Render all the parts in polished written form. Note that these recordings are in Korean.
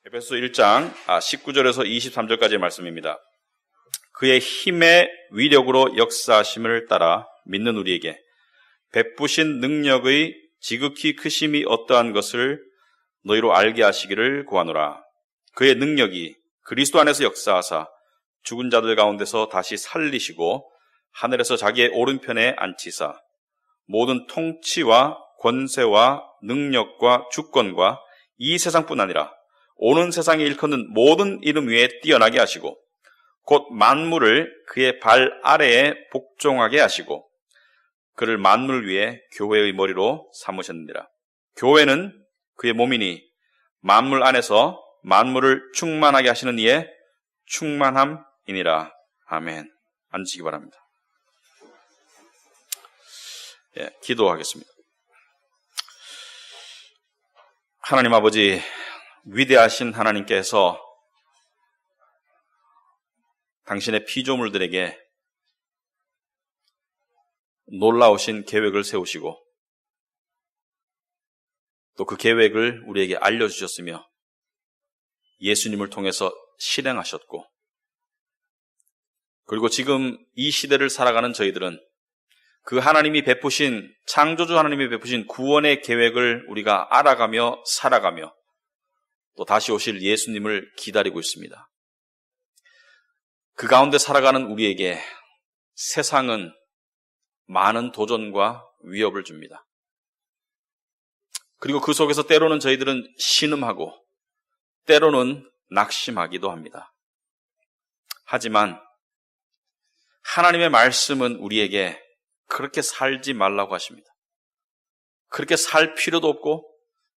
에베소 1장 19절에서 23절까지의 말씀입니다. 그의 힘의 위력으로 역사하심을 따라 믿는 우리에게 베푸신 능력의 지극히 크심이 어떠한 것을 너희로 알게 하시기를 구하노라. 그의 능력이 그리스도 안에서 역사하사 죽은 자들 가운데서 다시 살리시고 하늘에서 자기의 오른편에 앉히사 모든 통치와 권세와 능력과 주권과 이 세상뿐 아니라 오는 세상에 일컫는 모든 이름 위에 뛰어나게 하시고 곧 만물을 그의 발 아래에 복종하게 하시고 그를 만물 위에 교회의 머리로 삼으셨느니라. 교회는 그의 몸이니 만물 안에서 만물을 충만하게 하시는 이의 충만함이니라. 아멘. 앉으시기 바랍니다. 기도하겠습니다. 하나님 아버지, 위대하신 하나님께서 당신의 피조물들에게 놀라우신 계획을 세우시고 또 그 계획을 우리에게 알려주셨으며 예수님을 통해서 실행하셨고, 그리고 지금 이 시대를 살아가는 저희들은 그 하나님이 베푸신, 창조주 하나님이 베푸신 구원의 계획을 우리가 알아가며 살아가며 또 다시 오실 예수님을 기다리고 있습니다. 그 가운데 살아가는 우리에게 세상은 많은 도전과 위협을 줍니다. 그리고 그 속에서 때로는 저희들은 신음하고 때로는 낙심하기도 합니다. 하지만 하나님의 말씀은 우리에게 그렇게 살지 말라고 하십니다. 그렇게 살 필요도 없고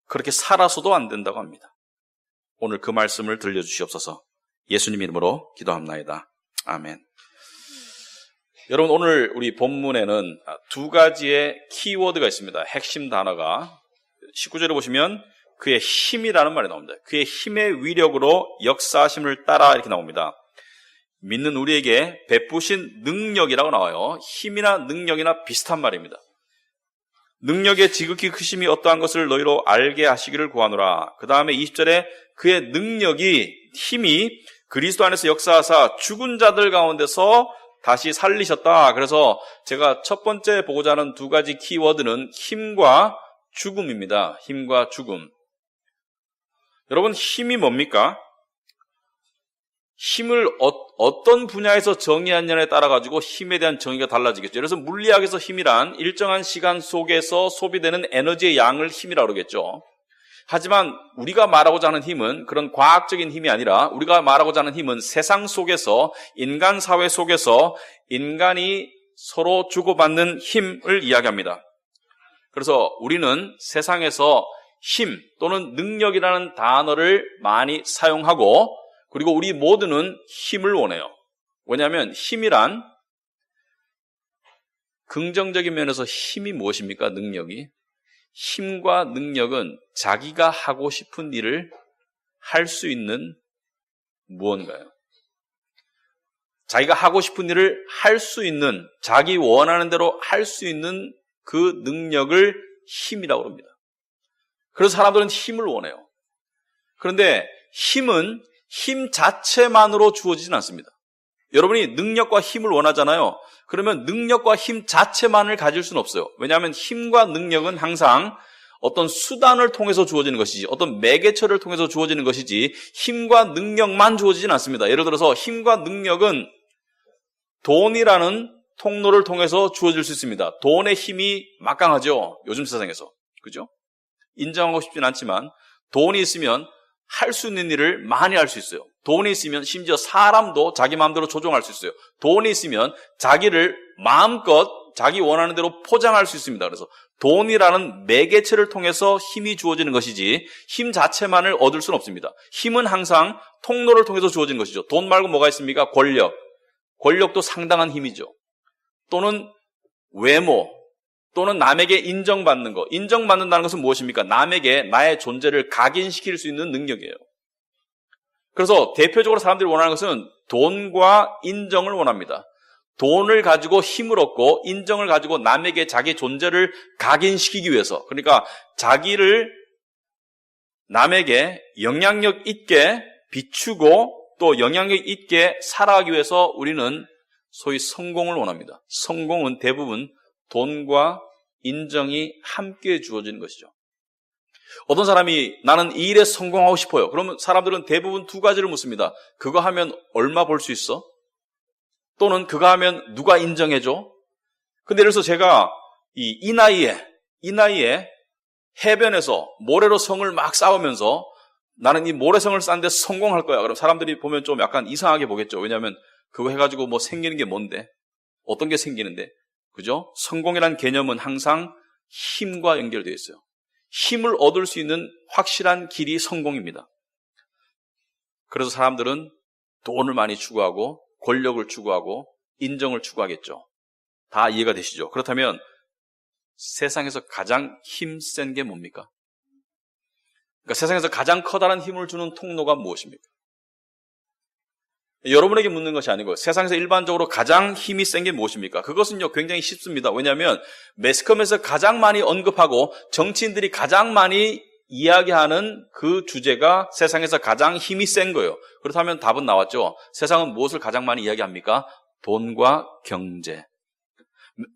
그렇게 살아서도 안 된다고 합니다. 오늘 그 말씀을 들려주시옵소서. 예수님 이름으로 기도합나이다. 아멘. 여러분, 오늘 우리 본문에는 두 가지의 키워드가 있습니다. 핵심 단어가 19절에 보시면 그의 힘이라는 말이 나옵니다. 그의 힘의 위력으로 역사하심을 따라 이렇게 나옵니다. 믿는 우리에게 베푸신 능력이라고 나와요. 힘이나 능력이나 비슷한 말입니다. 능력의 지극히 크심이 어떠한 것을 너희로 알게 하시기를 구하노라. 그 다음에 20절에 그의 능력이, 힘이 그리스도 안에서 역사하사 죽은 자들 가운데서 다시 살리셨다. 그래서 제가 첫 번째 보고자 하는 두 가지 키워드는 힘과 죽음입니다. 힘과 죽음. 여러분, 힘이 뭡니까? 힘을 어떤 분야에서 정의하느냐에 따라 가지고 힘에 대한 정의가 달라지겠죠. 그래서 물리학에서 힘이란 일정한 시간 속에서 소비되는 에너지의 양을 힘이라고 그러겠죠. 하지만 우리가 말하고자 하는 힘은 그런 과학적인 힘이 아니라 우리가 말하고자 하는 힘은 세상 속에서, 인간 사회 속에서 인간이 서로 주고받는 힘을 이야기합니다. 그래서 우리는 세상에서 힘 또는 능력이라는 단어를 많이 사용하고, 그리고 우리 모두는 힘을 원해요. 왜냐하면 힘이란, 긍정적인 면에서 힘이 무엇입니까? 능력이. 힘과 능력은 자기가 하고 싶은 일을 할 수 있는 무언가요? 자기가 하고 싶은 일을 할 수 있는, 자기 원하는 대로 할 수 있는 그 능력을 힘이라고 합니다. 그래서 사람들은 힘을 원해요. 그런데 힘은 힘 자체만으로 주어지진 않습니다. 여러분이 능력과 힘을 원하잖아요. 그러면 능력과 힘 자체만을 가질 수는 없어요. 왜냐하면 힘과 능력은 항상 어떤 수단을 통해서 주어지는 것이지, 어떤 매개체를 통해서 주어지는 것이지, 힘과 능력만 주어지진 않습니다. 예를 들어서 힘과 능력은 돈이라는 통로를 통해서 주어질 수 있습니다. 돈의 힘이 막강하죠. 요즘 세상에서. 그죠? 인정하고 싶진 않지만 돈이 있으면 할 수 있는 일을 많이 할 수 있어요. 돈이 있으면 심지어 사람도 자기 마음대로 조종할 수 있어요. 돈이 있으면 자기를 마음껏 자기 원하는 대로 포장할 수 있습니다. 그래서 돈이라는 매개체를 통해서 힘이 주어지는 것이지 힘 자체만을 얻을 수는 없습니다. 힘은 항상 통로를 통해서 주어지는 것이죠. 돈 말고 뭐가 있습니까? 권력. 권력도 상당한 힘이죠. 또는 외모, 또는 남에게 인정받는 것. 인정받는다는 것은 무엇입니까? 남에게 나의 존재를 각인시킬 수 있는 능력이에요. 그래서 대표적으로 사람들이 원하는 것은 돈과 인정을 원합니다. 돈을 가지고 힘을 얻고 인정을 가지고 남에게 자기 존재를 각인시키기 위해서, 그러니까 자기를 남에게 영향력 있게 비추고 또 영향력 있게 살아가기 위해서 우리는 소위 성공을 원합니다. 성공은 대부분 돈과 인정이 함께 주어지는 것이죠. 어떤 사람이 나는 이 일에 성공하고 싶어요. 그러면 사람들은 대부분 두 가지를 묻습니다. 그거 하면 얼마 벌 수 있어? 또는 그거 하면 누가 인정해줘? 근데 예를 들어서 제가 이 나이에 해변에서 모래로 성을 막 쌓으면서 나는 이 모래성을 쌓는데 성공할 거야. 그럼 사람들이 보면 좀 약간 이상하게 보겠죠. 왜냐하면 그거 해가지고 뭐 생기는 게 뭔데? 어떤 게 생기는데? 그죠? 성공이라는 개념은 항상 힘과 연결되어 있어요. 힘을 얻을 수 있는 확실한 길이 성공입니다. 그래서 사람들은 돈을 많이 추구하고 권력을 추구하고 인정을 추구하겠죠. 다 이해가 되시죠? 그렇다면 세상에서 가장 힘센 게 뭡니까? 그러니까 세상에서 가장 커다란 힘을 주는 통로가 무엇입니까? 여러분에게 묻는 것이 아니고 세상에서 일반적으로 가장 힘이 센 게 무엇입니까? 그것은요 굉장히 쉽습니다. 왜냐하면 매스컴에서 가장 많이 언급하고 정치인들이 가장 많이 이야기하는 그 주제가 세상에서 가장 힘이 센 거예요. 그렇다면 답은 나왔죠. 세상은 무엇을 가장 많이 이야기합니까? 돈과 경제.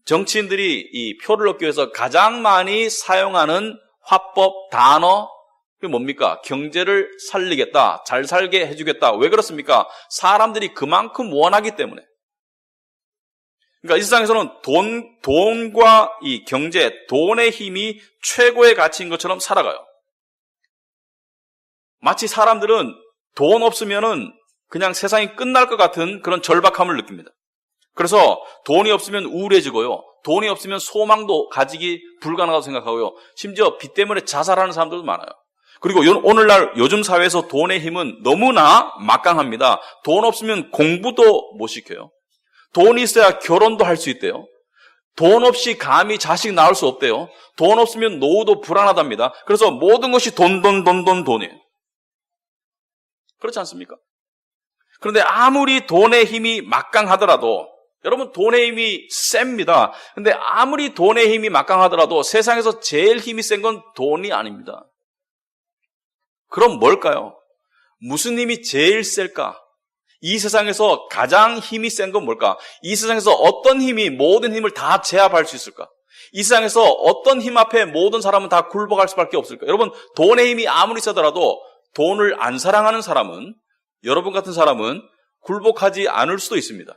정치인들이 이 표를 얻기 위해서 가장 많이 사용하는 화법, 단어, 그게 뭡니까? 경제를 살리겠다, 잘 살게 해주겠다. 왜 그렇습니까? 사람들이 그만큼 원하기 때문에. 그러니까 이 세상에서는 돈과 이 경제, 돈의 힘이 최고의 가치인 것처럼 살아가요. 마치 사람들은 돈 없으면은 그냥 세상이 끝날 것 같은 그런 절박함을 느낍니다. 그래서 돈이 없으면 우울해지고요. 돈이 없으면 소망도 가지기 불가능하다고 생각하고요. 심지어 빚 때문에 자살하는 사람들도 많아요. 그리고 오늘날 요즘 사회에서 돈의 힘은 너무나 막강합니다. 돈 없으면 공부도 못 시켜요. 돈이 있어야 결혼도 할 수 있대요. 돈 없이 감히 자식 낳을 수 없대요. 돈 없으면 노후도 불안하답니다. 그래서 모든 것이 돈이에요. 그렇지 않습니까? 그런데 아무리 돈의 힘이 막강하더라도 여러분 돈의 힘이 셉니다. 그런데 아무리 돈의 힘이 막강하더라도 세상에서 제일 힘이 센 건 돈이 아닙니다. 그럼 뭘까요? 무슨 힘이 제일 셀까? 이 세상에서 가장 힘이 센 건 뭘까? 이 세상에서 어떤 힘이 모든 힘을 다 제압할 수 있을까? 이 세상에서 어떤 힘 앞에 모든 사람은 다 굴복할 수밖에 없을까? 여러분 돈의 힘이 아무리 세더라도 돈을 안 사랑하는 사람은 여러분 같은 사람은 굴복하지 않을 수도 있습니다.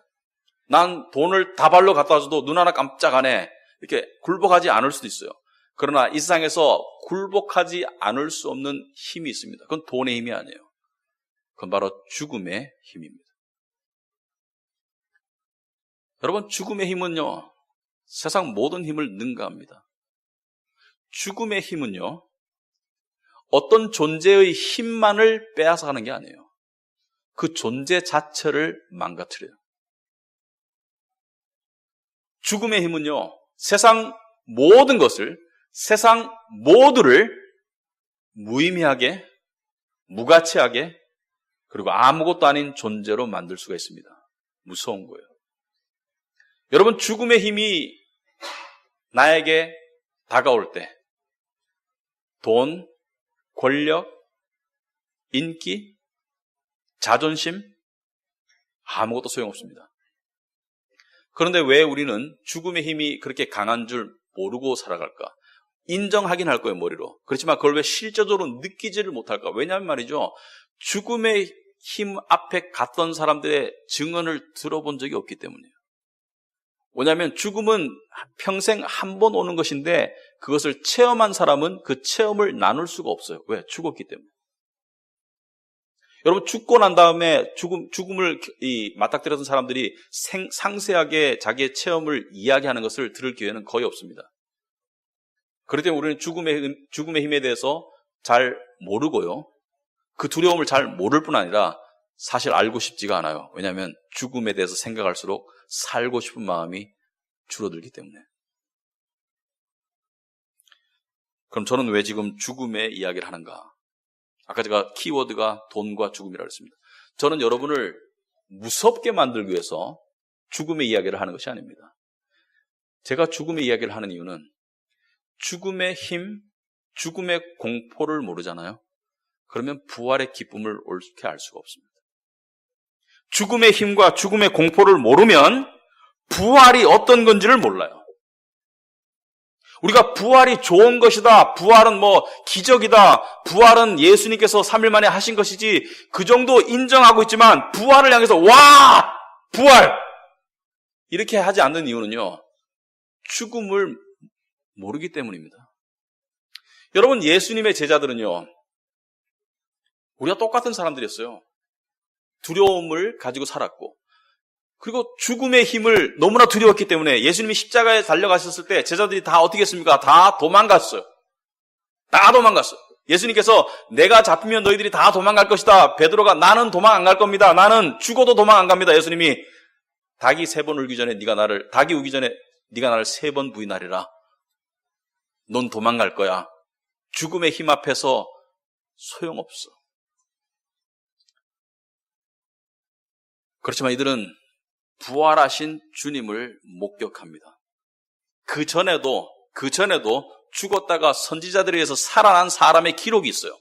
난 돈을 다발로 갖다 줘도 눈 하나 깜짝 안 해. 이렇게 굴복하지 않을 수도 있어요. 그러나 이 세상에서 굴복하지 않을 수 없는 힘이 있습니다. 그건 돈의 힘이 아니에요. 그건 바로 죽음의 힘입니다. 여러분 죽음의 힘은요 세상 모든 힘을 능가합니다. 죽음의 힘은요 어떤 존재의 힘만을 빼앗아가는 게 아니에요. 그 존재 자체를 망가뜨려요. 죽음의 힘은요 세상 모든 것을 세상 모두를 무의미하게 무가치하게 그리고 아무것도 아닌 존재로 만들 수가 있습니다. 무서운 거예요. 여러분 죽음의 힘이 나에게 다가올 때 돈, 권력, 인기, 자존심 아무것도 소용없습니다. 그런데 왜 우리는 죽음의 힘이 그렇게 강한 줄 모르고 살아갈까? 인정하긴 할 거예요, 머리로. 그렇지만 그걸 왜 실제적으로 느끼지를 못할까? 왜냐하면 말이죠. 죽음의 힘 앞에 갔던 사람들의 증언을 들어본 적이 없기 때문이에요. 왜냐하면 죽음은 평생 한 번 오는 것인데 그것을 체험한 사람은 그 체험을 나눌 수가 없어요. 왜? 죽었기 때문에. 여러분 죽고 난 다음에 죽음을 맞닥뜨렸던 사람들이 상세하게 자기의 체험을 이야기하는 것을 들을 기회는 거의 없습니다. 그렇기 때문에 우리는 죽음의 힘에 대해서 잘 모르고요. 그 두려움을 잘 모를 뿐 아니라 사실 알고 싶지가 않아요. 왜냐하면 죽음에 대해서 생각할수록 살고 싶은 마음이 줄어들기 때문에. 그럼 저는 왜 지금 죽음의 이야기를 하는가? 아까 제가 키워드가 돈과 죽음이라고 했습니다. 저는 여러분을 무섭게 만들기 위해서 죽음의 이야기를 하는 것이 아닙니다. 제가 죽음의 이야기를 하는 이유는 죽음의 힘, 죽음의 공포를 모르잖아요. 그러면 부활의 기쁨을 옳게 알 수가 없습니다. 죽음의 힘과 죽음의 공포를 모르면 부활이 어떤 건지를 몰라요. 우리가 부활이 좋은 것이다, 부활은 기적이다, 부활은 예수님께서 3일 만에 하신 것이지, 그 정도 인정하고 있지만 부활을 향해서 와! 부활! 이렇게 하지 않는 이유는요, 죽음을 모르기 때문입니다. 여러분, 예수님의 제자들은요, 우리가 똑같은 사람들이었어요. 두려움을 가지고 살았고, 그리고 죽음의 힘을 너무나 두려웠기 때문에 예수님이 십자가에 달려가셨을 때 제자들이 다 어떻게 했습니까? 다 도망갔어요. 다 도망갔어요. 예수님께서 내가 잡히면 너희들이 다 도망갈 것이다. 베드로가 나는 도망 안 갈 겁니다. 나는 죽어도 도망 안 갑니다. 예수님이 닭이 3번 울기 전에 닭이 우기 전에 네가 나를 3번 부인하리라. 넌 도망갈 거야. 죽음의 힘 앞에서 소용없어. 그렇지만 이들은 부활하신 주님을 목격합니다. 그 전에도 죽었다가 선지자들에 의해서 살아난 사람의 기록이 있어요.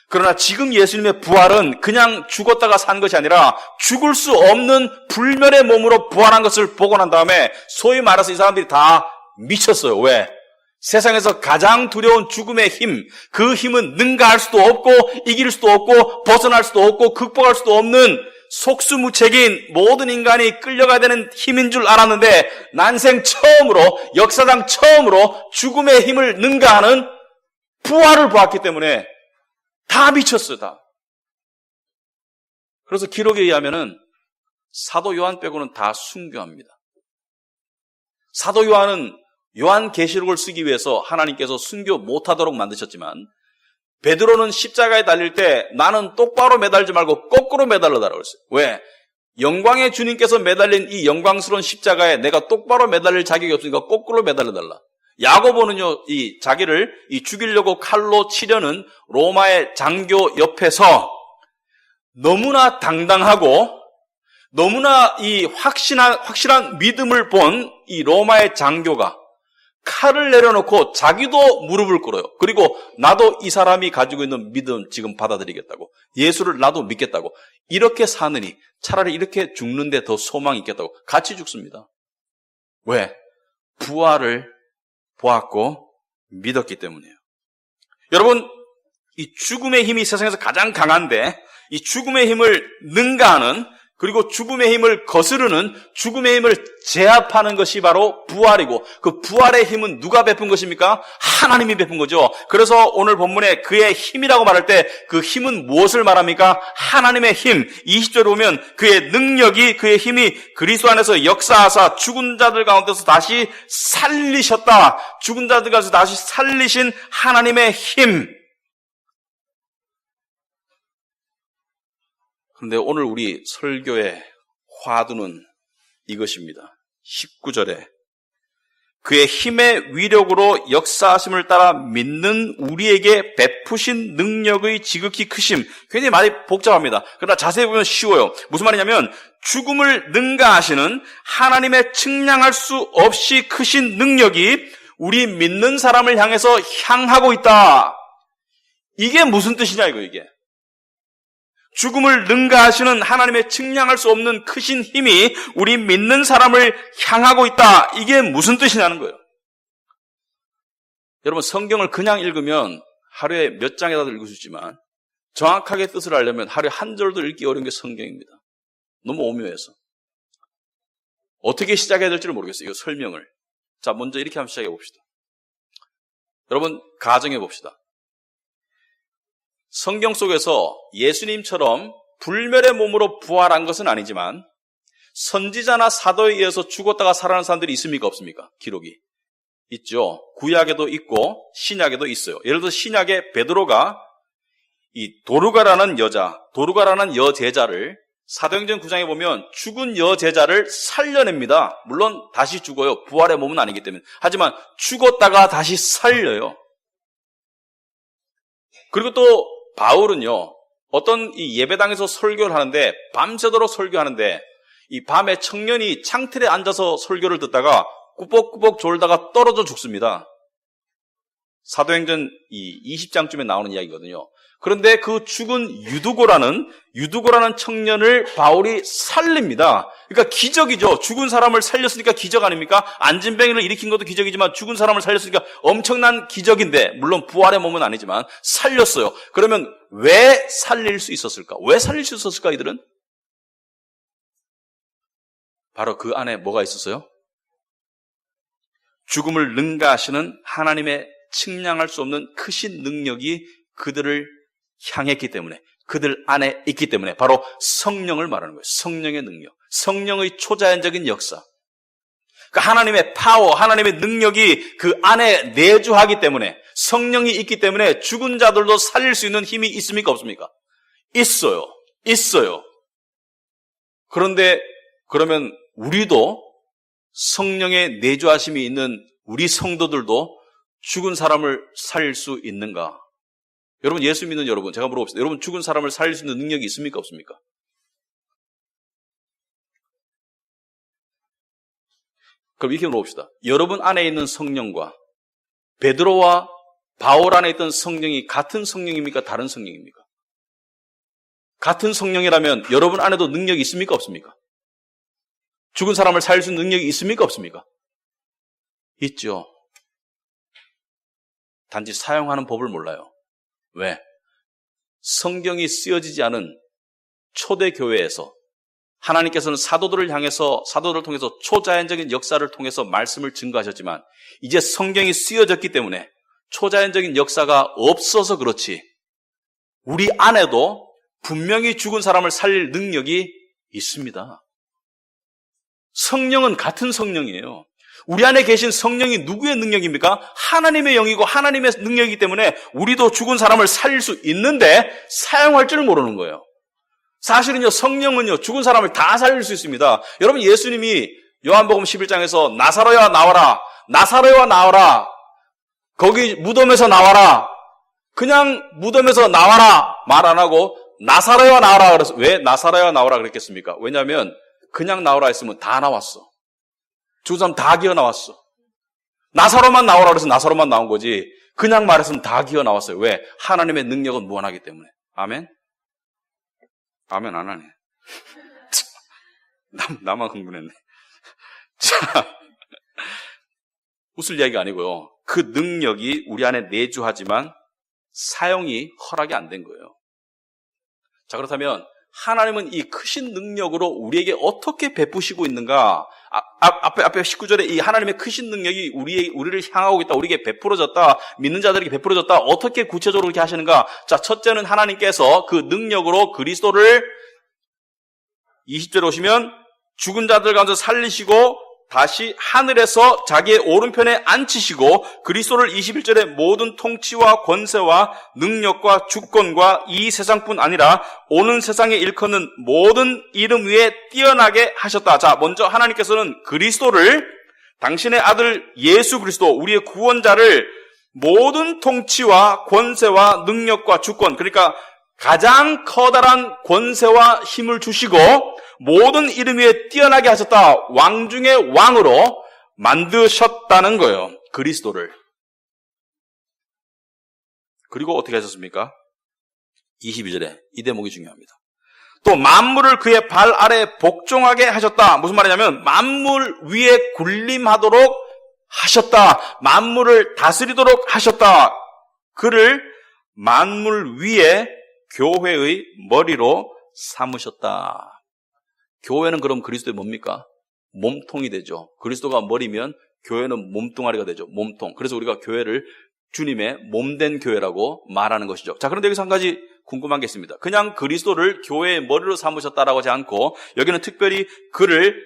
그러나 지금 예수님의 부활은 그냥 죽었다가 산 것이 아니라 죽을 수 없는 불멸의 몸으로 부활한 것을 보고 난 다음에 소위 말해서 이 사람들이 다 미쳤어요. 왜? 세상에서 가장 두려운 죽음의 힘, 그 힘은 능가할 수도 없고 이길 수도 없고 벗어날 수도 없고 극복할 수도 없는 속수무책인 모든 인간이 끌려가야 되는 힘인 줄 알았는데 난생 처음으로, 역사상 처음으로 죽음의 힘을 능가하는 부활을 보았기 때문에 다 미쳤어요, 다. 그래서 기록에 의하면은 사도 요한 빼고는 다 순교합니다. 사도 요한은 요한계시록을 쓰기 위해서 하나님께서 순교 못하도록 만드셨지만 베드로는 십자가에 달릴 때 나는 똑바로 매달지 말고 거꾸로 매달려달라고 했어요. 왜? 영광의 주님께서 매달린 이 영광스러운 십자가에 내가 똑바로 매달릴 자격이 없으니까 거꾸로 매달려달라. 야고보는요, 이 자기를 죽이려고 칼로 치려는 로마의 장교 옆에서 너무나 당당하고 너무나 이 확실한 믿음을 본 이 로마의 장교가 칼을 내려놓고 자기도 무릎을 꿇어요. 그리고 나도 이 사람이 가지고 있는 믿음 지금 받아들이겠다고. 예수를 나도 믿겠다고. 이렇게 사느니 차라리 이렇게 죽는데 더 소망이 있겠다고. 같이 죽습니다. 왜? 부활을 보았고 믿었기 때문이에요. 여러분, 이 죽음의 힘이 세상에서 가장 강한데 이 죽음의 힘을 능가하는, 그리고 죽음의 힘을 거스르는, 죽음의 힘을 제압하는 것이 바로 부활이고, 그 부활의 힘은 누가 베푼 것입니까? 하나님이 베푼 거죠. 그래서 오늘 본문에 그의 힘이라고 말할 때 그 힘은 무엇을 말합니까? 하나님의 힘. 20절에 보면 그의 능력이, 그의 힘이 그리스도 안에서 역사하사 죽은 자들 가운데서 다시 살리셨다. 죽은 자들 가운데서 다시 살리신 하나님의 힘. 그런데 오늘 우리 설교의 화두는 이것입니다. 19절에 그의 힘의 위력으로 역사하심을 따라 믿는 우리에게 베푸신 능력의 지극히 크심. 굉장히 많이 복잡합니다. 그러나 자세히 보면 쉬워요. 무슨 말이냐면 죽음을 능가하시는 하나님의 측량할 수 없이 크신 능력이 우리 믿는 사람을 향해서 향하고 있다. 이게 무슨 뜻이냐 이게. 죽음을 능가하시는 하나님의 측량할 수 없는 크신 힘이 우리 믿는 사람을 향하고 있다. 이게 무슨 뜻이냐는 거예요. 여러분, 성경을 그냥 읽으면 하루에 몇 장이라도 읽을 수 있지만 정확하게 뜻을 알려면 하루에 한 절도 읽기 어려운 게 성경입니다. 너무 오묘해서. 어떻게 시작해야 될지를 모르겠어요. 이거 설명을. 자, 먼저 이렇게 한번 시작해 봅시다. 여러분, 가정해 봅시다. 성경 속에서 예수님처럼 불멸의 몸으로 부활한 것은 아니지만 선지자나 사도에 의해서 죽었다가 살아난 사람들이 있습니까? 없습니까? 기록이 있죠. 구약에도 있고 신약에도 있어요. 예를 들어 신약에 베드로가 이 도르가라는 여제자를 사도행전 9장에 보면 죽은 여제자를 살려냅니다. 물론 다시 죽어요. 부활의 몸은 아니기 때문에. 하지만 죽었다가 다시 살려요. 그리고 또 바울은요, 어떤 이 예배당에서 설교를 하는데, 밤새도록 설교하는데, 이 밤에 청년이 창틀에 앉아서 설교를 듣다가 꾸벅꾸벅 졸다가 떨어져 죽습니다. 사도행전 20장쯤에 나오는 이야기거든요. 그런데 그 죽은 유두고라는 청년을 바울이 살립니다. 그러니까 기적이죠. 죽은 사람을 살렸으니까 기적 아닙니까? 안진뱅이를 일으킨 것도 기적이지만 죽은 사람을 살렸으니까 엄청난 기적인데, 물론 부활의 몸은 아니지만 살렸어요. 그러면 왜 살릴 수 있었을까? 왜 살릴 수 있었을까, 이들은? 바로 그 안에 뭐가 있었어요? 죽음을 능가하시는 하나님의 측량할 수 없는 크신 능력이 그들을 향했기 때문에, 그들 안에 있기 때문에 바로 성령을 말하는 거예요. 성령의 능력, 성령의 초자연적인 역사. 그러니까 하나님의 파워, 하나님의 능력이 그 안에 내주하기 때문에, 성령이 있기 때문에 죽은 자들도 살릴 수 있는 힘이 있습니까? 없습니까? 있어요. 그런데 그러면 우리도 성령의 내주하심이 있는 우리 성도들도 죽은 사람을 살릴 수 있는가? 여러분, 예수 믿는 여러분, 제가 물어봅시다. 여러분, 죽은 사람을 살릴 수 있는 능력이 있습니까? 없습니까? 그럼 이렇게 물어봅시다. 여러분 안에 있는 성령과 베드로와 바울 안에 있던 성령이 같은 성령입니까? 다른 성령입니까? 같은 성령이라면 여러분 안에도 능력이 있습니까? 없습니까? 죽은 사람을 살릴 수 있는 능력이 있습니까? 없습니까? 있죠. 단지 사용하는 법을 몰라요. 왜? 성경이 쓰여지지 않은 초대교회에서 하나님께서는 사도들을 향해서, 사도들을 통해서 초자연적인 역사를 통해서 말씀을 증거하셨지만, 이제 성경이 쓰여졌기 때문에 초자연적인 역사가 없어서 그렇지, 우리 안에도 분명히 죽은 사람을 살릴 능력이 있습니다. 성령은 같은 성령이에요. 우리 안에 계신 성령이 누구의 능력입니까? 하나님의 영이고 하나님의 능력이기 때문에 우리도 죽은 사람을 살릴 수 있는데 사용할 줄 모르는 거예요. 사실은요, 성령은요, 죽은 사람을 다 살릴 수 있습니다. 여러분, 예수님이 요한복음 11장에서 나사로야 나와라, 나사로야 나와라, 거기 무덤에서 나와라, 그냥 무덤에서 나와라 말 안 하고 나사로야 나와라 그래서, 왜 나사로야 나와라 그랬겠습니까? 왜냐하면 그냥 나오라 했으면 다 나왔어. 죽은 사람 다 기어 나왔어. 나사로만 나오라 그래서 나사로만 나온 거지, 그냥 말했으면 다 기어 나왔어요. 왜? 하나님의 능력은 무한하기 때문에. 아멘? 아멘 안 하네. 나만 흥분했네. 자, 웃을 이야기가 아니고요. 그 능력이 우리 안에 내주하지만 사용이 허락이 안 된 거예요. 자, 그렇다면 하나님은 이 크신 능력으로 우리에게 어떻게 베푸시고 있는가? 앞에 19절에 이 하나님의 크신 능력이 우리를 향하고 있다, 우리에게 베풀어졌다, 믿는 자들에게 베풀어졌다, 어떻게 구체적으로 그렇게 하시는가? 자, 첫째는 하나님께서 그 능력으로 그리스도를 20절에 오시면 죽은 자들 가운데 살리시고 다시 하늘에서 자기의 오른편에 앉히시고 그리스도를 21절에 모든 통치와 권세와 능력과 주권과 이 세상뿐 아니라 오는 세상에 일컫는 모든 이름 위에 뛰어나게 하셨다. 자, 먼저 하나님께서는 그리스도를, 당신의 아들 예수 그리스도, 우리의 구원자를 모든 통치와 권세와 능력과 주권, 그러니까 가장 커다란 권세와 힘을 주시고 모든 이름 위에 뛰어나게 하셨다. 왕 중의 왕으로 만드셨다는 거예요. 그리스도를. 그리고 어떻게 하셨습니까? 22절에 이 대목이 중요합니다. 또 만물을 그의 발 아래 복종하게 하셨다. 무슨 말이냐면 만물 위에 군림하도록 하셨다. 만물을 다스리도록 하셨다. 그를 만물 위에 교회의 머리로 삼으셨다. 교회는 그럼 그리스도의 뭡니까? 몸통이 되죠. 그리스도가 머리면 교회는 몸뚱아리가 되죠. 몸통. 그래서 우리가 교회를 주님의 몸된 교회라고 말하는 것이죠. 자, 그런데 여기서 한 가지 궁금한 게 있습니다. 그냥 그리스도를 교회의 머리로 삼으셨다라고 하지 않고 여기는 특별히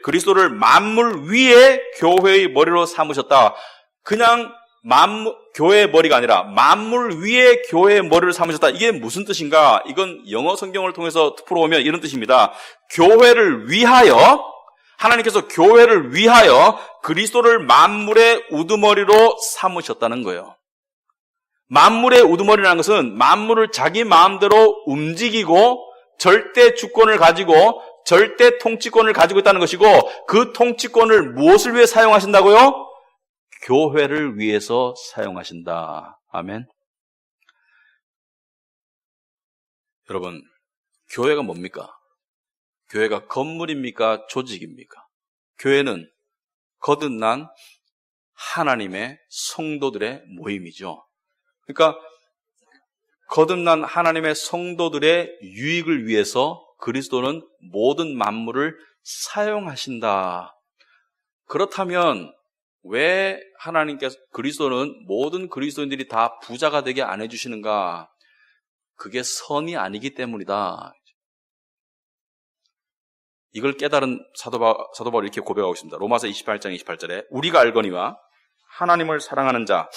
그리스도를 만물 위에 교회의 머리로 삼으셨다. 그냥 교회의 머리가 아니라 만물 위에 교회의 머리를 삼으셨다. 이게 무슨 뜻인가? 이건 영어 성경을 통해서 풀어보면 이런 뜻입니다. 교회를 위하여, 하나님께서 교회를 위하여 그리스도를 만물의 우두머리로 삼으셨다는 거예요. 만물의 우두머리라는 것은 만물을 자기 마음대로 움직이고 절대 주권을 가지고 절대 통치권을 가지고 있다는 것이고, 그 통치권을 무엇을 위해 사용하신다고요? 교회를 위해서 사용하신다. 아멘. 여러분, 교회가 뭡니까? 교회가 건물입니까? 조직입니까? 교회는 거듭난 하나님의 성도들의 모임이죠. 그러니까 거듭난 하나님의 성도들의 유익을 위해서 그리스도는 모든 만물을 사용하신다. 그렇다면 왜 하나님께서 그리스도는 모든 그리스도인들이 다 부자가 되게 안 해주시는가? 그게 선이 아니기 때문이다. 이걸 깨달은 사도 바울이 이렇게 고백하고 있습니다. 로마서 28장 28절에 우리가 알거니와 하나님을 사랑하는 자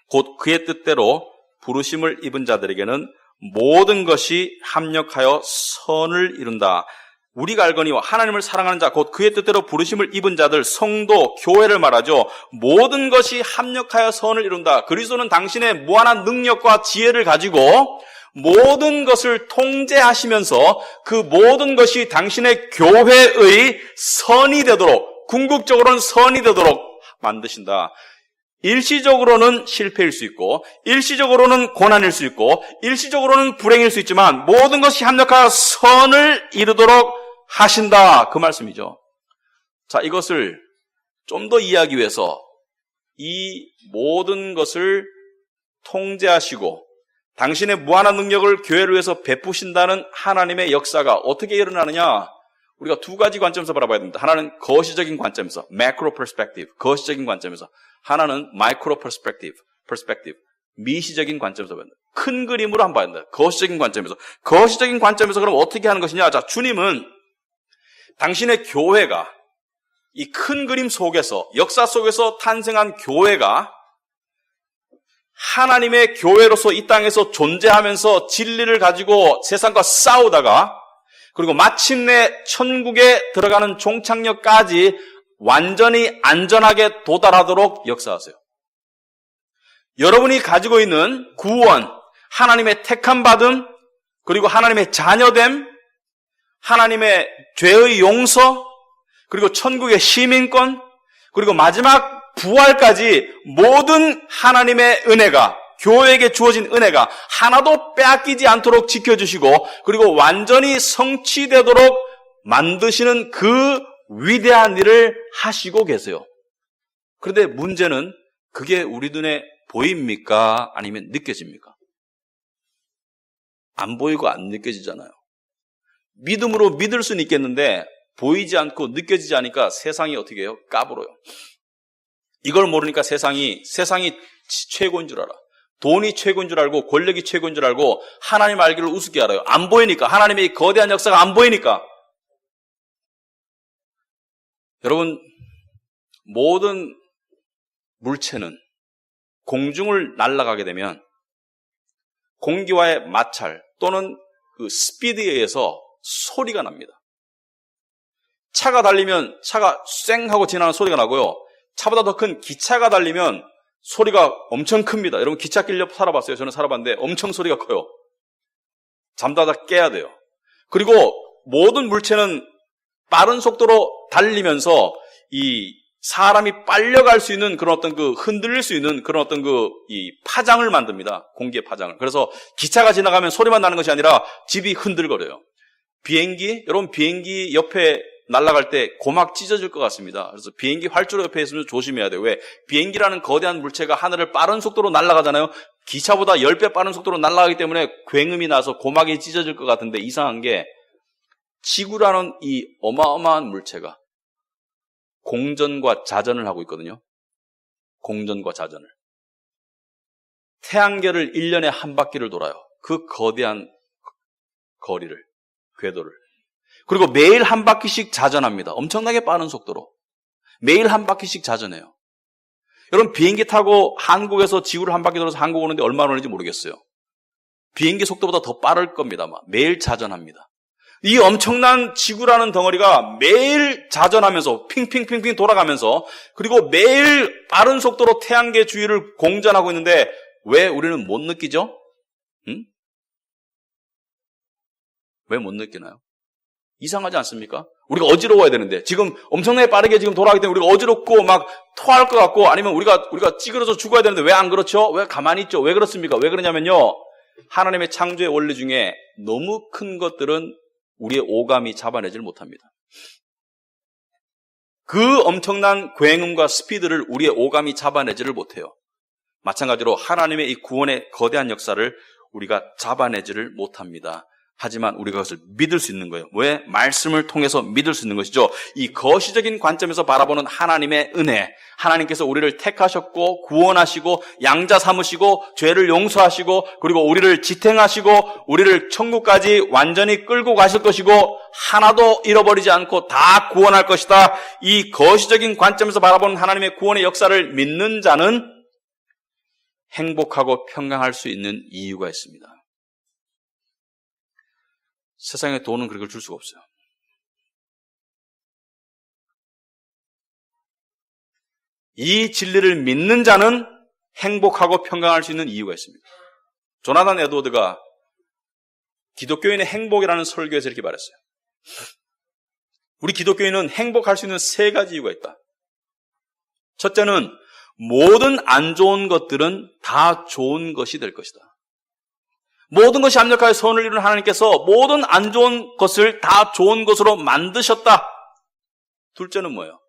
곧 그의 뜻대로 부르심을 입은 자들에게는 모든 것이 합력하여 선을 이룬다. 우리가 알거니와 하나님을 사랑하는 자 곧 그의 뜻대로 부르심을 입은 자들, 성도, 교회를 말하죠. 모든 것이 합력하여 선을 이룬다. 그리스도는 당신의 무한한 능력과 지혜를 가지고 모든 것을 통제하시면서 그 모든 것이 당신의 교회의 선이 되도록, 궁극적으로는 선이 되도록 만드신다. 일시적으로는 실패일 수 있고, 일시적으로는 고난일 수 있고, 일시적으로는 불행일 수 있지만 모든 것이 합력하여 선을 이루도록 하신다. 그 말씀이죠. 자, 이것을 좀 더 이해하기 위해서 이 모든 것을 통제하시고 당신의 무한한 능력을 교회를 위해서 베푸신다는 하나님의 역사가 어떻게 일어나느냐? 우리가 두 가지 관점에서 바라봐야 됩니다. 하나는 거시적인 관점에서, macro perspective, 거시적인 관점에서. 하나는 micro perspective, 미시적인 관점에서 봐야 됩니다. 큰 그림으로 한번 봐야 됩니다. 거시적인 관점에서. 거시적인 관점에서 그럼 어떻게 하는 것이냐? 자, 주님은 당신의 교회가 이 큰 그림 속에서, 역사 속에서 탄생한 교회가 하나님의 교회로서 이 땅에서 존재하면서 진리를 가지고 세상과 싸우다가 그리고 마침내 천국에 들어가는 종착역까지 완전히 안전하게 도달하도록 역사하세요. 여러분이 가지고 있는 구원, 하나님의 택함받음, 그리고 하나님의 자녀됨, 하나님의 죄의 용서, 그리고 천국의 시민권, 그리고 마지막 부활까지 모든 하나님의 은혜가, 교회에게 주어진 은혜가 하나도 빼앗기지 않도록 지켜주시고 그리고 완전히 성취되도록 만드시는 그 위대한 일을 하시고 계세요. 그런데 문제는 그게 우리 눈에 보입니까? 아니면 느껴집니까? 안 보이고 안 느껴지잖아요. 믿음으로 믿을 수는 있겠는데 보이지 않고 느껴지지 않으니까 세상이 어떻게 해요? 까불어요. 이걸 모르니까 세상이 최고인 줄 알아. 돈이 최고인 줄 알고 권력이 최고인 줄 알고 하나님 알기를 우습게 알아요. 안 보이니까. 하나님의 거대한 역사가 안 보이니까. 여러분, 모든 물체는 공중을 날아가게 되면 공기와의 마찰 또는 그 스피드에 의해서 소리가 납니다. 차가 달리면 차가 쌩 하고 지나는 소리가 나고요. 차보다 더 큰 기차가 달리면 소리가 엄청 큽니다. 여러분 기찻길 옆 살아봤어요? 저는 살아봤는데 엄청 소리가 커요. 잠자다 깨야 돼요. 그리고 모든 물체는 빠른 속도로 달리면서 이 사람이 빨려갈 수 있는 그런 어떤 그 흔들릴 수 있는 그런 어떤 그 이 파장을 만듭니다. 공기의 파장을. 그래서 기차가 지나가면 소리만 나는 것이 아니라 집이 흔들거려요. 비행기, 여러분 비행기 옆에 날아갈 때 고막 찢어질 것 같습니다. 그래서 비행기 활주로 옆에 있으면 조심해야 돼요. 왜? 비행기라는 거대한 물체가 하늘을 빠른 속도로 날아가잖아요. 기차보다 10배 빠른 속도로 날아가기 때문에 굉음이 나서 고막이 찢어질 것 같은데 이상한 게 지구라는 이 어마어마한 물체가 공전과 자전을 하고 있거든요. 공전과 자전을. 태양계를 1년에 한 바퀴를 돌아요. 그 거대한 거리를, 궤도를. 그리고 매일 한 바퀴씩 자전합니다. 엄청나게 빠른 속도로. 매일 한 바퀴씩 자전해요. 여러분 비행기 타고 한국에서 지구를 한 바퀴 돌아서 한국 오는데 얼마나 걸리는지 모르겠어요. 비행기 속도보다 더 빠를 겁니다. 매일 자전합니다. 이 엄청난 지구라는 덩어리가 매일 자전하면서 핑핑핑핑 돌아가면서 그리고 매일 빠른 속도로 태양계 주위를 공전하고 있는데 왜 우리는 못 느끼죠? 왜 못 느끼나요? 이상하지 않습니까? 우리가 어지러워야 되는데 지금 엄청나게 빠르게 지금 돌아가기 때문에 우리가 어지럽고 막 토할 것 같고 아니면 우리가 찌그러져 죽어야 되는데 왜 안 그렇죠? 왜 가만히 있죠? 왜 그렇습니까? 왜 그러냐면요. 하나님의 창조의 원리 중에 너무 큰 것들은 우리의 오감이 잡아내질 못합니다. 그 엄청난 굉음과 스피드를 우리의 오감이 잡아내지를 못해요. 마찬가지로 하나님의 이 구원의 거대한 역사를 우리가 잡아내지를 못합니다. 하지만 우리가 그것을 믿을 수 있는 거예요. 왜? 말씀을 통해서 믿을 수 있는 것이죠. 이 거시적인 관점에서 바라보는 하나님의 은혜, 하나님께서 우리를 택하셨고 구원하시고 양자 삼으시고 죄를 용서하시고 그리고 우리를 지탱하시고 우리를 천국까지 완전히 끌고 가실 것이고 하나도 잃어버리지 않고 다 구원할 것이다. 이 거시적인 관점에서 바라보는 하나님의 구원의 역사를 믿는 자는 행복하고 평강할 수 있는 이유가 있습니다. 세상에 돈은 그걸 줄 수가 없어요. 이 진리를 믿는 자는 행복하고 평강할 수 있는 이유가 있습니다. 조나단 에드워드가 기독교인의 행복이라는 설교에서 이렇게 말했어요. 우리 기독교인은 행복할 수 있는 3가지 이유가 있다. 첫째는 모든 안 좋은 것들은 다 좋은 것이 될 것이다. 모든 것이 합력하여 선을 이루는 하나님께서 모든 안 좋은 것을 다 좋은 것으로 만드셨다. 둘째는 뭐예요?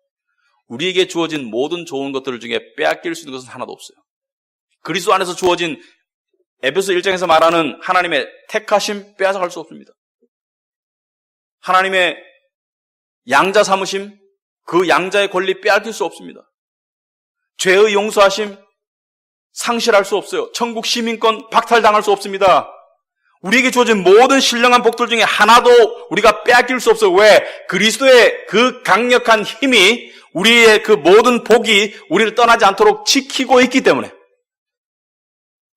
우리에게 주어진 모든 좋은 것들 중에 빼앗길 수 있는 것은 하나도 없어요. 그리스도 안에서 주어진 에베소 1장에서 말하는 하나님의 택하심 빼앗아갈 수 없습니다. 하나님의 양자 삼으심, 그 양자의 권리 빼앗길 수 없습니다. 죄의 용서하심 상실할 수 없어요. 천국 시민권 박탈당할 수 없습니다. 우리에게 주어진 모든 신령한 복들 중에 하나도 우리가 빼앗길 수 없어요. 왜? 그리스도의 그 강력한 힘이 우리의 그 모든 복이 우리를 떠나지 않도록 지키고 있기 때문에.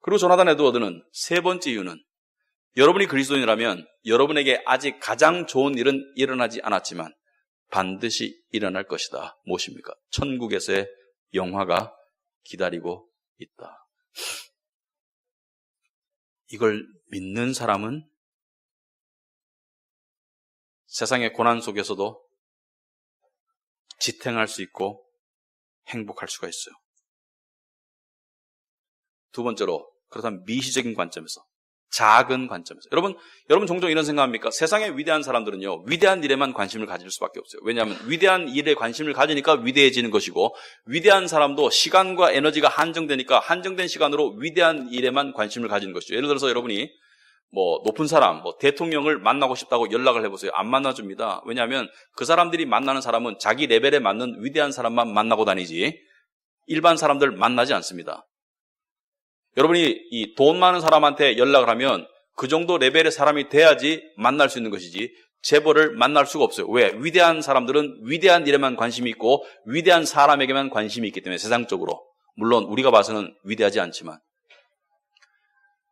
그리고 조나단 에드워드는 3번째 이유는 여러분이 그리스도인이라면 여러분에게 아직 가장 좋은 일은 일어나지 않았지만 반드시 일어날 것이다. 무엇입니까? 천국에서의 영화가 기다리고 있다. 이걸 믿는 사람은 세상의 고난 속에서도 지탱할 수 있고 행복할 수가 있어요. 두 번째로, 그렇다면 미시적인 관점에서, 작은 관점에서. 여러분 종종 이런 생각합니까? 세상의 위대한 사람들은요, 위대한 일에만 관심을 가질 수밖에 없어요. 왜냐하면 위대한 일에 관심을 가지니까 위대해지는 것이고, 위대한 사람도 시간과 에너지가 한정되니까 한정된 시간으로 위대한 일에만 관심을 가지는 것이죠. 예를 들어서 여러분이 높은 사람, 대통령을 만나고 싶다고 연락을 해보세요. 안 만나줍니다. 왜냐하면 그 사람들이 만나는 사람은 자기 레벨에 맞는 위대한 사람만 만나고 다니지 일반 사람들 만나지 않습니다. 여러분이 이 돈 많은 사람한테 연락을 하면 그 정도 레벨의 사람이 돼야지 만날 수 있는 것이지 재벌을 만날 수가 없어요. 왜? 위대한 사람들은 위대한 일에만 관심이 있고 위대한 사람에게만 관심이 있기 때문에 세상적으로. 물론 우리가 봐서는 위대하지 않지만.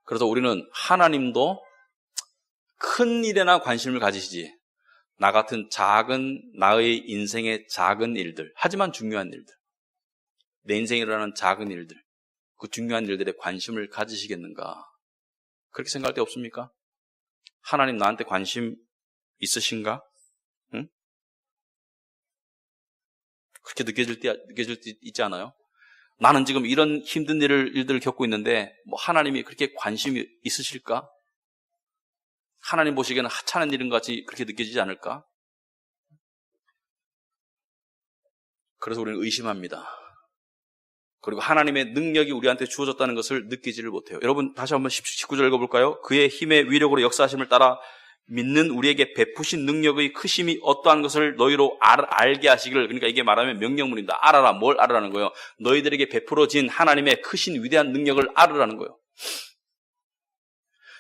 그래서 우리는 하나님도 큰 일에나 관심을 가지시지 나 같은 나의 인생의 작은 일들, 하지만 중요한 일들, 내 인생에 일어나는 작은 일들, 그 중요한 일들에 관심을 가지시겠는가? 그렇게 생각할 때 없습니까? 하나님 나한테 관심 있으신가? 응? 그렇게 느껴질 때 있지 않아요? 나는 지금 이런 힘든 일들을 겪고 있는데 하나님이 그렇게 관심이 있으실까? 하나님 보시기에는 하찮은 일인 것 같이 그렇게 느껴지지 않을까? 그래서 우리는 의심합니다. 그리고 하나님의 능력이 우리한테 주어졌다는 것을 느끼지를 못해요. 여러분 다시 한번 19절 읽어볼까요? 그의 힘의 위력으로 역사하심을 따라 믿는 우리에게 베푸신 능력의 크심이 어떠한 것을 너희로 알게 하시기를. 그러니까 이게 말하면 명령문입니다. 알아라. 뭘 알아라는 거예요? 너희들에게 베풀어진 하나님의 크신 위대한 능력을 알아라는 거예요.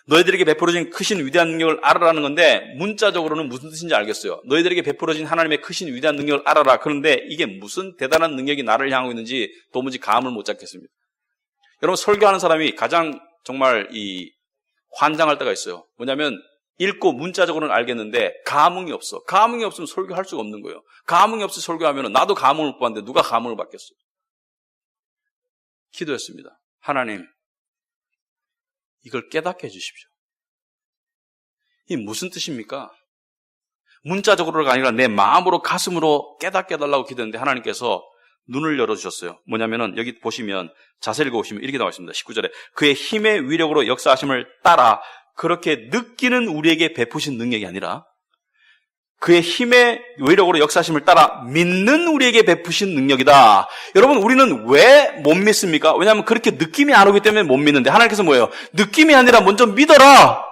너희들에게 베풀어진 크신 위대한 능력을 알아라는 건데 문자적으로는 무슨 뜻인지 알겠어요. 너희들에게 베풀어진 하나님의 크신 위대한 능력을 알아라. 그런데 이게 무슨 대단한 능력이 나를 향하고 있는지 도무지 감을 못 잡겠습니다. 여러분 설교하는 사람이 가장 정말 환장할 때가 있어요. 뭐냐면 읽고 문자적으로는 알겠는데 감흥이 없어. 감흥이 없으면 설교할 수가 없는 거예요. 감흥이 없이 설교하면 나도 감흥을 못 받는데 누가 감흥을 받겠어요? 기도했습니다. 하나님, 이걸 깨닫게 해주십시오. 이게 무슨 뜻입니까? 문자적으로가 아니라 내 마음으로 가슴으로 깨닫게 해달라고 기도했는데 하나님께서 눈을 열어주셨어요. 뭐냐면은 여기 보시면 자세히 읽어보시면 이렇게 나와 있습니다. 19절에 그의 힘의 위력으로 역사하심을 따라 그렇게 느끼는 우리에게 베푸신 능력이 아니라 그의 힘의 위력으로 역사하심을 따라 믿는 우리에게 베푸신 능력이다. 여러분, 우리는 왜 못 믿습니까? 왜냐하면 그렇게 느낌이 안 오기 때문에 못 믿는데 하나님께서 뭐예요? 느낌이 아니라 먼저 믿어라.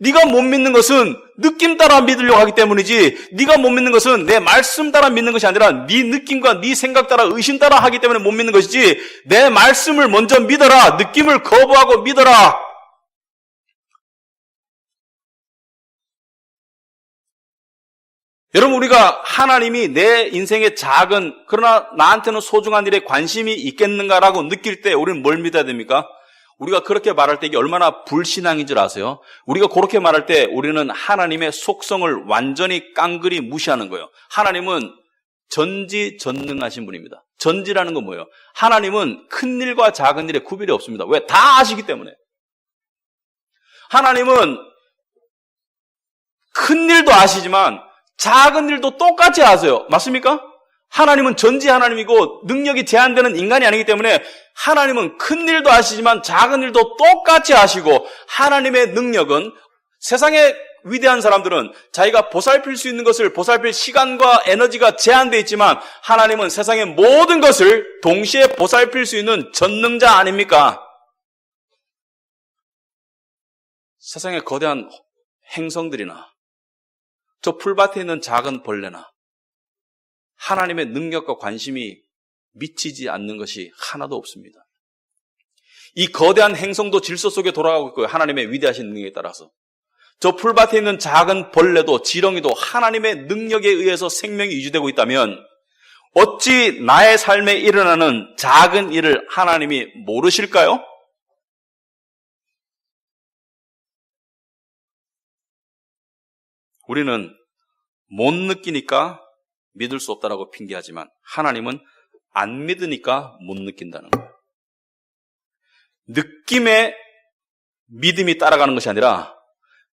네가 못 믿는 것은 느낌 따라 믿으려고 하기 때문이지, 네가 못 믿는 것은 내 말씀 따라 믿는 것이 아니라 네 느낌과 네 생각 따라 의심 따라 하기 때문에 못 믿는 것이지, 내 말씀을 먼저 믿어라. 느낌을 거부하고 믿어라. 여러분, 우리가 하나님이 내 인생의 작은 그러나 나한테는 소중한 일에 관심이 있겠는가라고 느낄 때 우리는 뭘 믿어야 됩니까? 우리가 그렇게 말할 때 이게 얼마나 불신앙인 줄 아세요? 우리가 그렇게 말할 때 우리는 하나님의 속성을 완전히 깡그리 무시하는 거예요. 하나님은 전지전능하신 분입니다. 전지라는 건 뭐예요? 하나님은 큰 일과 작은 일에 구별이 없습니다. 왜? 다 아시기 때문에. 하나님은 큰 일도 아시지만 작은 일도 똑같이 아세요. 맞습니까? 하나님은 전지 하나님이고 능력이 제한되는 인간이 아니기 때문에 하나님은 큰 일도 아시지만 작은 일도 똑같이 아시고, 하나님의 능력은 세상의 위대한 사람들은 자기가 보살필 수 있는 것을 보살필 시간과 에너지가 제한되어 있지만 하나님은 세상의 모든 것을 동시에 보살필 수 있는 전능자 아닙니까? 세상의 거대한 행성들이나 저 풀밭에 있는 작은 벌레나 하나님의 능력과 관심이 미치지 않는 것이 하나도 없습니다. 이 거대한 행성도 질서 속에 돌아가고 있고요. 하나님의 위대하신 능력에 따라서. 저 풀밭에 있는 작은 벌레도 지렁이도 하나님의 능력에 의해서 생명이 유지되고 있다면 어찌 나의 삶에 일어나는 작은 일을 하나님이 모르실까요? 우리는 못 느끼니까 믿을 수 없다라고 핑계하지만 하나님은 안 믿으니까 못 느낀다는 거예요. 느낌에 믿음이 따라가는 것이 아니라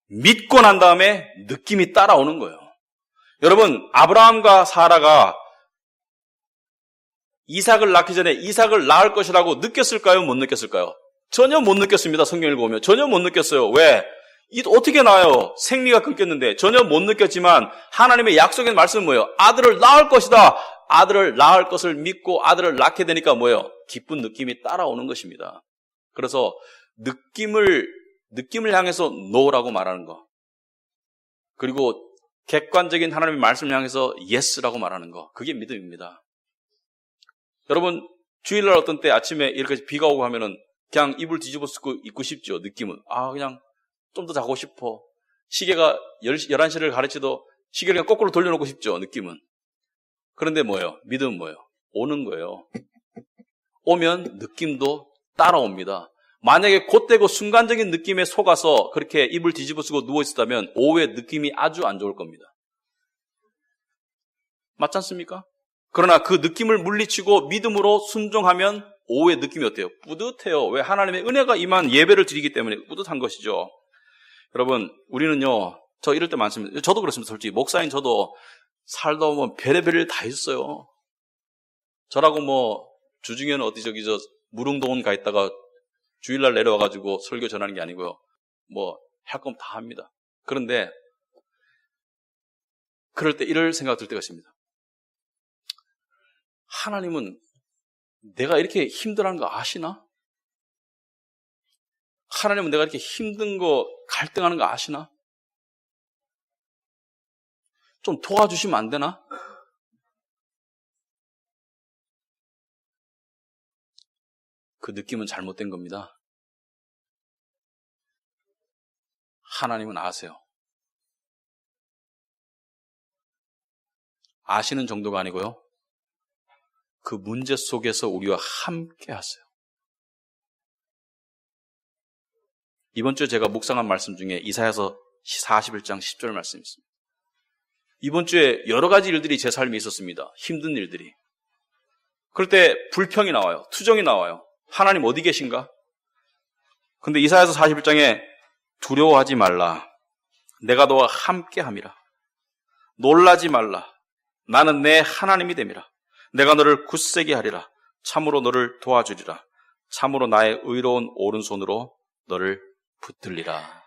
믿고 난 다음에 느낌이 따라오는 거예요. 여러분, 아브라함과 사라가 이삭을 낳기 전에 이삭을 낳을 것이라고 느꼈을까요? 못 느꼈을까요? 전혀 못 느꼈습니다. 성경 읽어보면 전혀 못 느꼈어요. 왜? 어떻게 나요? 생리가 끊겼는데 전혀 못 느꼈지만 하나님의 약속의 말씀은 뭐예요? 아들을 낳을 것이다. 아들을 낳을 것을 믿고 아들을 낳게 되니까 뭐예요? 기쁜 느낌이 따라오는 것입니다. 그래서 느낌을 향해서 no라고 말하는 거, 그리고 객관적인 하나님의 말씀을 향해서 yes라고 말하는 거, 그게 믿음입니다. 여러분, 주일날 어떤 때 아침에 이렇게 비가 오고 하면은 그냥 이불 뒤집어 쓰고 있고 싶죠. 느낌은 그냥 좀 더 자고 싶어. 시계가 11시를 가르치도 시계를 그냥 거꾸로 돌려놓고 싶죠. 느낌은. 그런데 뭐예요? 믿음은 뭐예요? 오는 거예요. 오면 느낌도 따라옵니다. 만약에 곧되고 순간적인 느낌에 속아서 그렇게 이불 뒤집어 쓰고 누워있었다면 오후에 느낌이 아주 안 좋을 겁니다. 맞지 않습니까? 그러나 그 느낌을 물리치고 믿음으로 순종하면 오후의 느낌이 어때요? 뿌듯해요. 왜? 하나님의 은혜가 임한 예배를 드리기 때문에 뿌듯한 것이죠. 여러분, 우리는요, 저 이럴 때 많습니다. 저도 그렇습니다. 솔직히 목사인 저도 살다 보면 별의별 일 다 있어요. 저라고 주중에는 어디 저 무릉도원 가 있다가 주일날 내려와가지고 설교 전하는 게 아니고요. 할 거면 다 합니다. 그런데 그럴 때 이럴 생각 들 때가 있습니다. 하나님은 내가 이렇게 힘들어하는 거 아시나? 하나님은 내가 이렇게 힘든 거, 갈등하는 거 아시나? 좀 도와주시면 안 되나? 그 느낌은 잘못된 겁니다. 하나님은 아세요. 아시는 정도가 아니고요. 그 문제 속에서 우리와 함께 하세요. 이번 주에 제가 묵상한 말씀 중에 이사야서 41장 10절 말씀이 있습니다. 이번 주에 여러 가지 일들이 제 삶에 있었습니다. 힘든 일들이. 그럴 때 불평이 나와요. 투정이 나와요. 하나님 어디 계신가? 근데 이사야서 41장에 두려워하지 말라. 내가 너와 함께 함이라. 놀라지 말라. 나는 내 하나님이 됨이라. 내가 너를 굳세게 하리라. 참으로 너를 도와주리라. 참으로 나의 의로운 오른손으로 너를 붙들리라.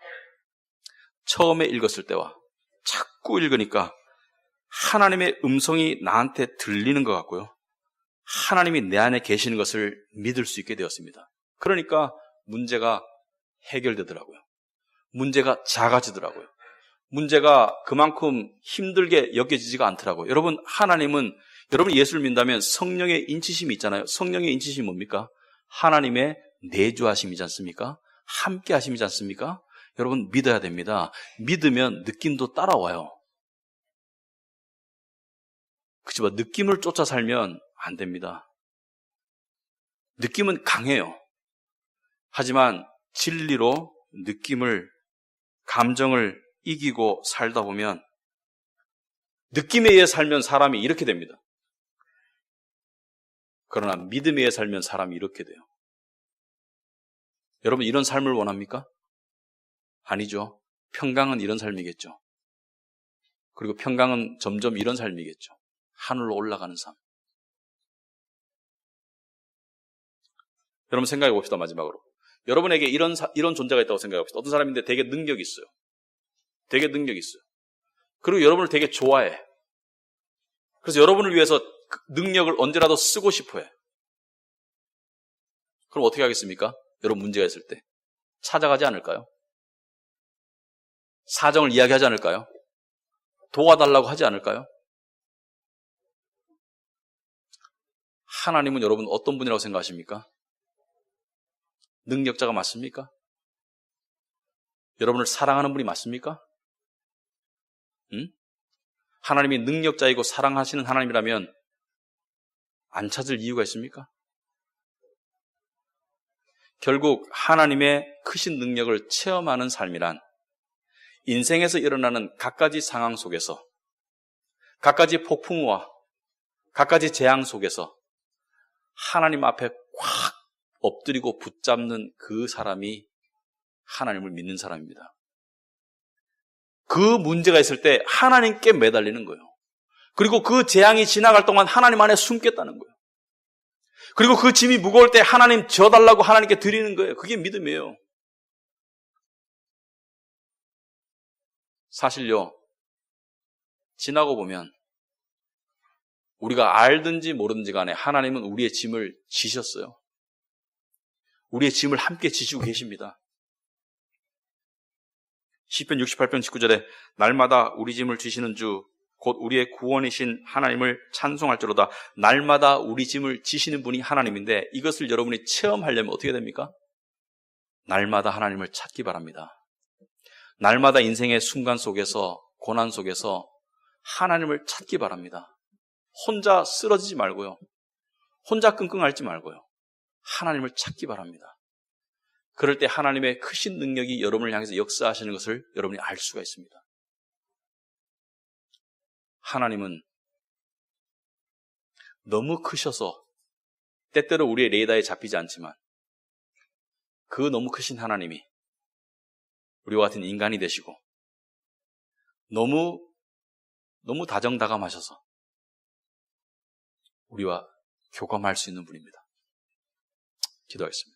처음에 읽었을 때와 자꾸 읽으니까 하나님의 음성이 나한테 들리는 것 같고요. 하나님이 내 안에 계시는 것을 믿을 수 있게 되었습니다. 그러니까 문제가 해결되더라고요. 문제가 작아지더라고요. 문제가 그만큼 힘들게 여겨지지가 않더라고요. 여러분, 하나님은, 여러분이 예수를 믿는다면 성령의 인치심이 있잖아요. 성령의 인치심이 뭡니까? 하나님의 내주하심이지 않습니까? 함께 하심이지 않습니까? 여러분, 믿어야 됩니다. 믿으면 느낌도 따라와요. 그렇지만 느낌을 쫓아 살면 안 됩니다. 느낌은 강해요. 하지만 진리로 느낌을, 감정을 이기고 살다 보면, 느낌에 의해 살면 사람이 이렇게 됩니다. 그러나 믿음에 의해 살면 사람이 이렇게 돼요. 여러분, 이런 삶을 원합니까? 아니죠. 평강은 이런 삶이겠죠. 그리고 평강은 점점 이런 삶이겠죠. 하늘로 올라가는 삶. 여러분 생각해 봅시다. 마지막으로. 여러분에게 이런 존재가 있다고 생각해 봅시다. 어떤 사람인데 되게 능력이 있어요. 되게 능력이 있어요. 그리고 여러분을 되게 좋아해. 그래서 여러분을 위해서 그 능력을 언제라도 쓰고 싶어 해. 그럼 어떻게 하겠습니까? 여러분 문제가 있을 때 찾아가지 않을까요? 사정을 이야기하지 않을까요? 도와달라고 하지 않을까요? 하나님은 여러분 어떤 분이라고 생각하십니까? 능력자가 맞습니까? 여러분을 사랑하는 분이 맞습니까? 하나님이 능력자이고 사랑하시는 하나님이라면 안 찾을 이유가 있습니까? 결국 하나님의 크신 능력을 체험하는 삶이란 인생에서 일어나는 갖가지 상황 속에서, 갖가지 폭풍우와 갖가지 재앙 속에서 하나님 앞에 꽉 엎드리고 붙잡는 그 사람이 하나님을 믿는 사람입니다. 그 문제가 있을 때 하나님께 매달리는 거예요. 그리고 그 재앙이 지나갈 동안 하나님 안에 숨겠다는 거예요. 그리고 그 짐이 무거울 때 하나님 져달라고 하나님께 드리는 거예요. 그게 믿음이에요. 사실요, 지나고 보면 우리가 알든지 모르든지 간에 하나님은 우리의 짐을 지셨어요. 우리의 짐을 함께 지시고 계십니다. 시편 68편 19절에 날마다 우리 짐을 지시는 주 곧 우리의 구원이신 하나님을 찬송할지로다. 날마다 우리 짐을 지시는 분이 하나님인데 이것을 여러분이 체험하려면 어떻게 됩니까? 날마다 하나님을 찾기 바랍니다. 날마다 인생의 순간 속에서, 고난 속에서 하나님을 찾기 바랍니다. 혼자 쓰러지지 말고요. 혼자 끙끙 앓지 말고요. 하나님을 찾기 바랍니다. 그럴 때 하나님의 크신 능력이 여러분을 향해서 역사하시는 것을 여러분이 알 수가 있습니다. 하나님은 너무 크셔서 때때로 우리의 레이더에 잡히지 않지만 그 너무 크신 하나님이 우리와 같은 인간이 되시고 너무 다정다감하셔서 우리와 교감할 수 있는 분입니다. 기도하겠습니다.